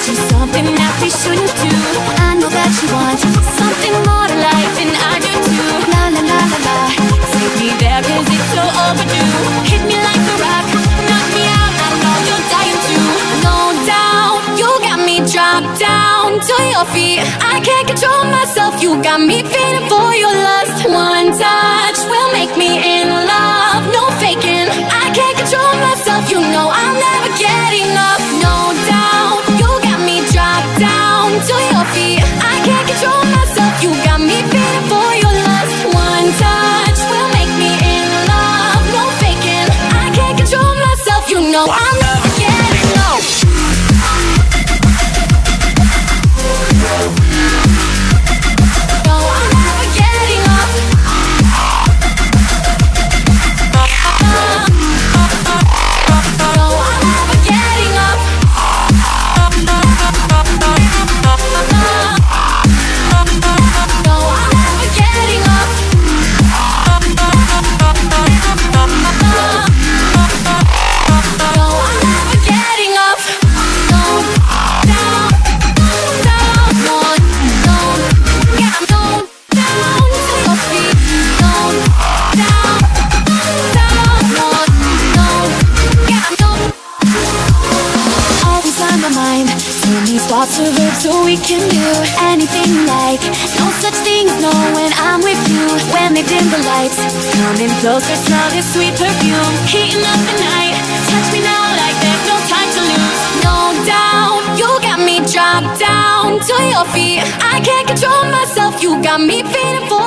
you something that we shouldn't do. I know that you want something more to life, and I do too. La la la la la, take me there 'cause it's so overdue. Hit me like a rock, knock me out, I know you're dying to. No doubt, you got me dropped down to your feet. I can't control myself, you got me feeling for your lust. One touch will make me in love, no faking. I can't control myself, you know I'll never get enough. No doubt, you got me dropped down to your feet. I can't control myself, you got me feeling for your lust. One touch will make me in love, no faking. I can't control myself, you know I'll never get enough. No, I'll never get enough. No, I'll never get enough. No, I'll never get enough. No, I'm never getting up. Down, down, down, down, down. Yeah, I'm down to your feet. Down, down, down, down. Yeah, I'm down. Always on my mind. Turn these thoughts to verbs so we can do anything you like. No such thing as no when I'm with you. When they dim the lights, coming closer, smell this sweet perfume. Heating up the night, touch me now like there's no time to lose. No doubt, you got me dropped down to your feet. I can't control myself, you got me feeling for